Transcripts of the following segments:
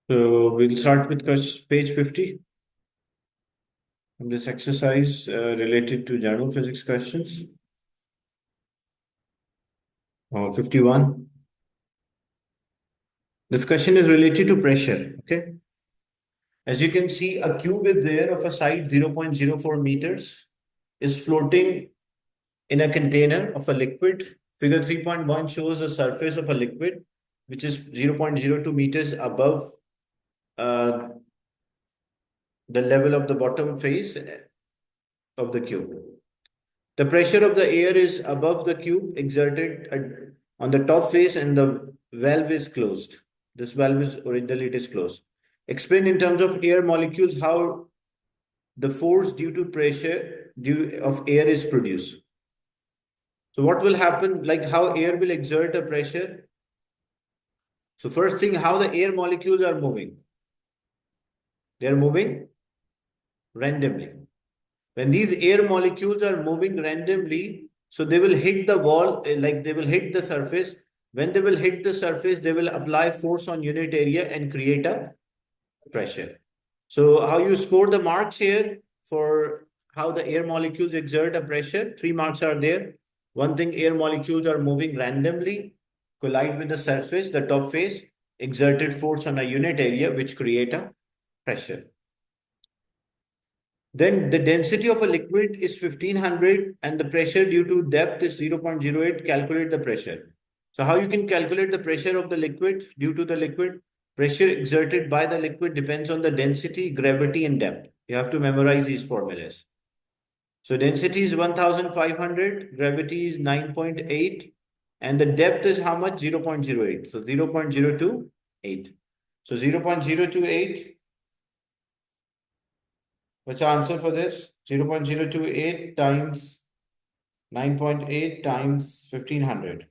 So we'll start with page 50 from this exercise related to general physics questions. 51. This question is related to pressure. Okay. As you can see, a cube is there of a side 0.04 meters is floating in a container of a liquid. Figure 3.1 shows the surface of a liquid which is 0.02 meters above uh, the level of the bottom face of the cube. The pressure of the air is above the cube exerted on the top face and the valve is closed. This valve is originally it is closed. Explain in terms of air molecules how the force due to pressure due of air is produced. So what will happen, like how air will exert a pressure? So first thing, how the air molecules are moving. They are moving randomly. When these air molecules are moving randomly, so they will hit the wall, like they will hit the surface. When they will hit the surface, they will apply force on unit area and create a pressure. So how you score the marks here for how the air molecules exert a pressure? 3 marks are there. One thing, air molecules are moving randomly, collide with the surface, the top face, exerted force on a unit area, which create a pressure. Then the density of a liquid is 1500 and the pressure due to depth is 0.08. Calculate the pressure. So how you can calculate the pressure of the liquid due to the liquid? Pressure exerted by the liquid depends on the density, gravity, and depth. You have to memorize these formulas. So density is 1500, gravity is 9.8, and the depth is how much? 0.08. So 0.028. So 0.028. What's the answer for this? 0.028 times 9.8 times 1500.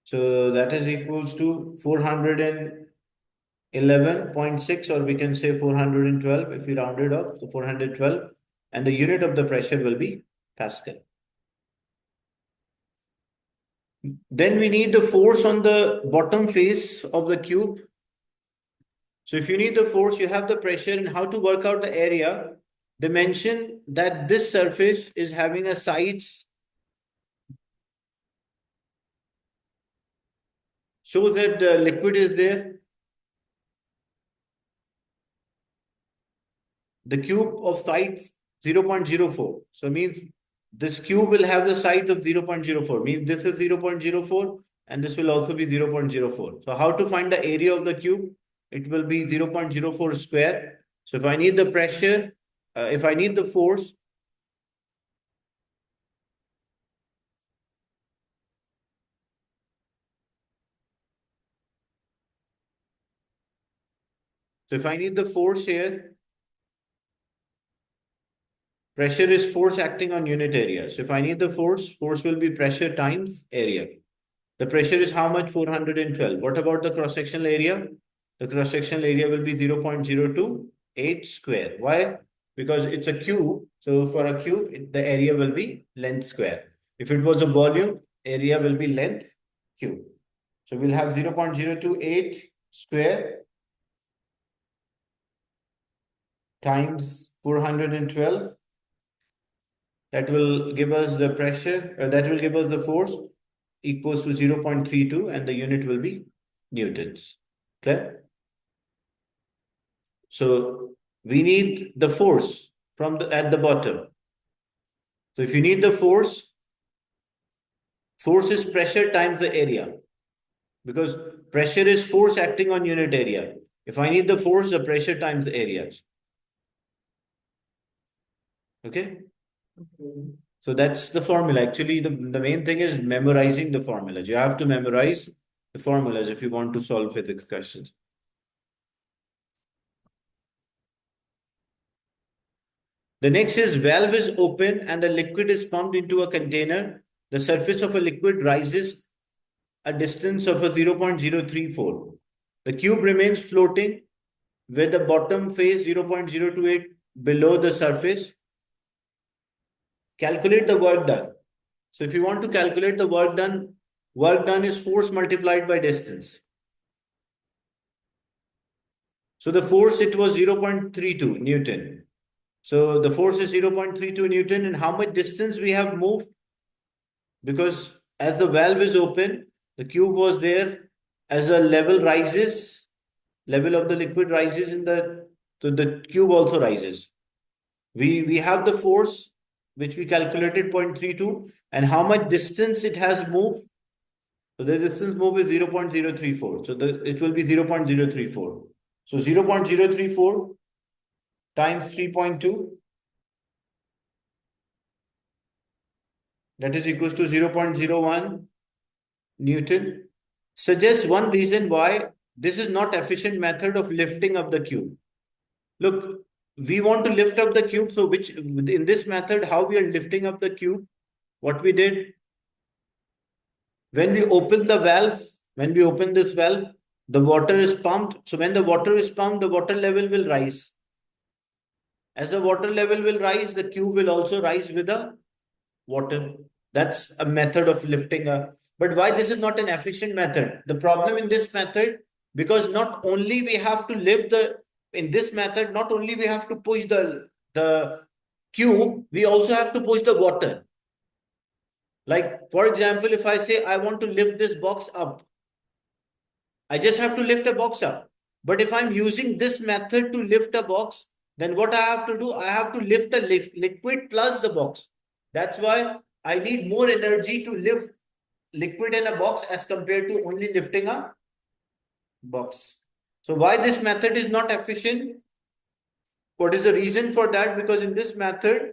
So that is equals to 411.6, or we can say 412 if we round it off, so 412. And the unit of the pressure will be Pascal. Then we need the force on the bottom face of the cube. So if you need the force, you have the pressure, and how to work out the area. They mention that this surface is having a sides. Show that the liquid is there. The cube of sides 0.04. So means this cube will have the sides of 0.04. Means this is 0.04 and this will also be 0.04. So how to find the area of the cube? It will be 0.04 square. So if I need the pressure, if I need the force, so if I need the force here, pressure is force acting on unit area. So if I need the force, force will be pressure times area. The pressure is how much? 412. What about the cross-sectional area? The cross-sectional area will be 0.028 square. Why? Because it's a cube. So for a cube, the area will be length square. If it was a volume, area will be length cube. So we'll have 0.028 square times 412. That will give us the pressure, that will give us the force equals to 0.32 and the unit will be newtons. Okay? So we need the force from at the bottom. So if you need the force is pressure times the area, because pressure is force acting on unit area. If I need the force, the pressure times the areas. Okay? So that's the formula. Actually, the main thing is memorizing the formulas. You have to memorize the formulas if you want to solve physics questions. The next is valve is open and the liquid is pumped into a container. The surface of a liquid rises a distance of a 0.034. The cube remains floating with the bottom face 0.028 below the surface. Calculate the work done. So if you want to calculate the work done is force multiplied by distance. So the force, it was 0.32 Newton. So the force is 0.32 Newton, and how much distance we have moved? Because as the valve is open, the cube was there. As the level rises, level of the liquid rises so the cube also rises. We have the force which we calculated 0.32, and how much distance it has moved. So the distance moved is 0.034. So it will be 0.034. So 0.034 times 3.2, that is equals to 0.01 Newton. Suggests one reason why this is not efficient method of lifting up the cube. Look, we want to lift up the cube. So in this method, how we are lifting up the cube? What we did, when we open this valve, the water is pumped. So when the water is pumped, the water level will rise. As the water level will rise, the cube will also rise with the water. That's a method of lifting up. But why this is not an efficient method? The problem in this method, because not only we have to in this method, not only we have to push the cube, we also have to push the water. Like, for example, if I say I want to lift this box up, I just have to lift a box up. But if I'm using this method to lift a box, then what I have to do, I have to lift a liquid plus the box. That's why I need more energy to lift liquid in a box as compared to only lifting a box. So why this method is not efficient? What is the reason for that? Because in this method,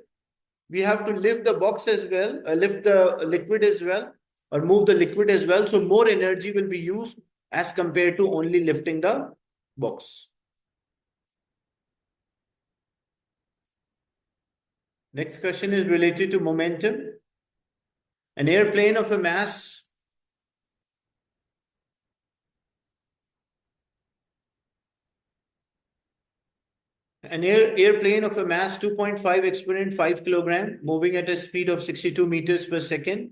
we have to lift the box as well, lift the liquid as well, or move the liquid as well. So more energy will be used as compared to only lifting the box. Next question is related to momentum. An airplane of a mass airplane of a mass 2.5 exponent 5 kilogram moving at a speed of 62 meters per second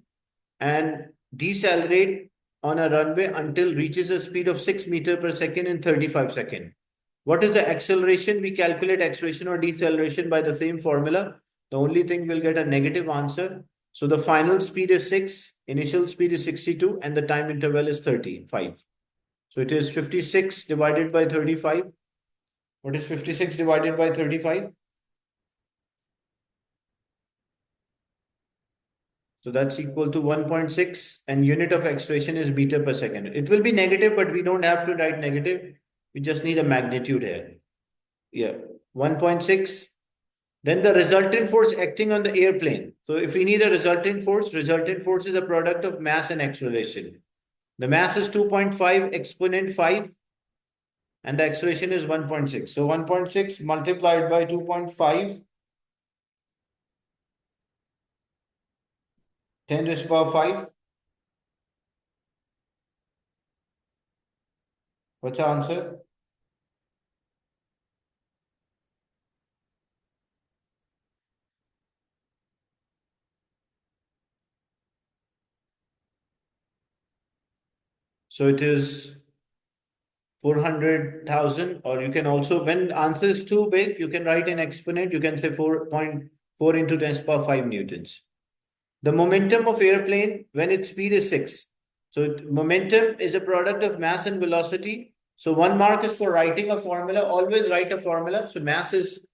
and decelerate on a runway until reaches a speed of 6 meter per second in 35 seconds. What is the acceleration? We calculate acceleration or deceleration by the same formula. The only thing we'll get a negative answer. So the final speed is 6, initial speed is 62, and the time interval is 35. So it is 56 divided by 35. What is 56 divided by 35? So that's equal to 1.6, and unit of acceleration is meter per second. It will be negative, but we don't have to write negative. We just need a magnitude here. Yeah, 1.6. Then the resultant force acting on the airplane. So if we need a resultant force is a product of mass and acceleration. The mass is 2.5 exponent 5, and the acceleration is 1.6. So 1.6 multiplied by 2.5, 10 raised to the power 5. What's the answer? So it is 400,000, or you can also, when answer is too big, you can write an exponent. You can say 4.4 into 10 to the power 5 newtons. The momentum of airplane when its speed is 6. So momentum is a product of mass and velocity. So 1 mark is for writing a formula. Always write a formula. So mass is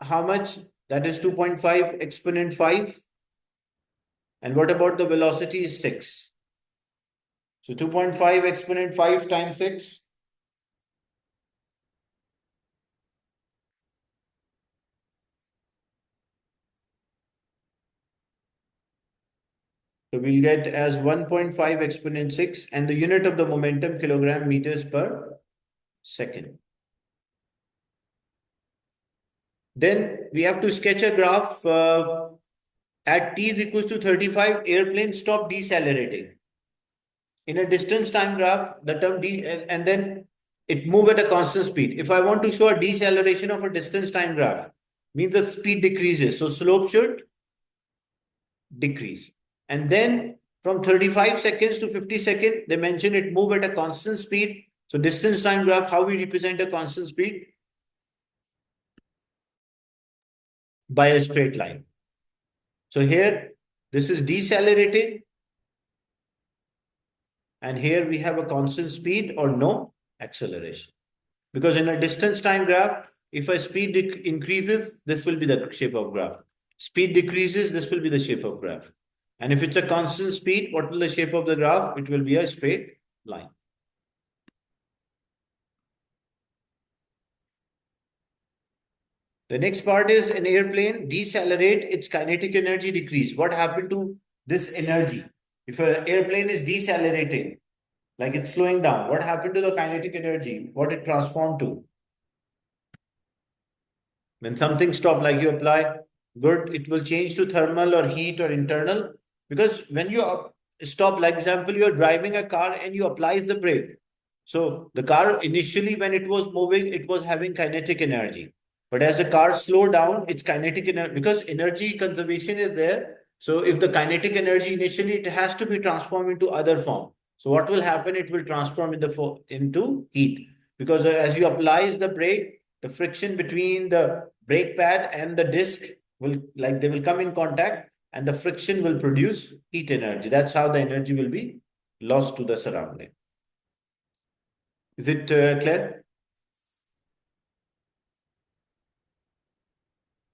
how much? That is 2.5 exponent 5. And what about the velocity is 6. So 2.5 exponent 5 times 6. So we'll get as 1.5 exponent 6, and the unit of the momentum kilogram meters per second. Then we have to sketch a graph at t is equals to 35, airplane stop decelerating. In a distance time graph, the term d, and then it move at a constant speed. If I want to show a deceleration of a distance time graph, means the speed decreases. So slope should decrease. And then from 35 seconds to 50 seconds, they mention it move at a constant speed. So distance time graph, how we represent a constant speed? By a straight line. So here, this is decelerating. And here we have a constant speed or no acceleration. Because in a distance time graph, if a speed increases, this will be the shape of graph. Speed decreases, this will be the shape of graph. And if it's a constant speed, what will the shape of the graph? It will be a straight line. The next part is an airplane decelerate, its kinetic energy decrease. What happened to this energy? If an airplane is decelerating, like it's slowing down, what happened to the kinetic energy? What it transformed to? When something stop, like you apply, good, it will change to thermal or heat or internal. Because when you stop, like example, you're driving a car and you apply the brake. So the car initially, when it was moving, it was having kinetic energy. But as the car slowed down, its kinetic energy, because energy conservation is there. So if the kinetic energy initially, it has to be transformed into other form. So what will happen? It will transform into heat. Because as you apply the brake, the friction between the brake pad and the disc will, like, they will come in contact, and the friction will produce heat energy. That's how the energy will be lost to the surrounding. Is it clear?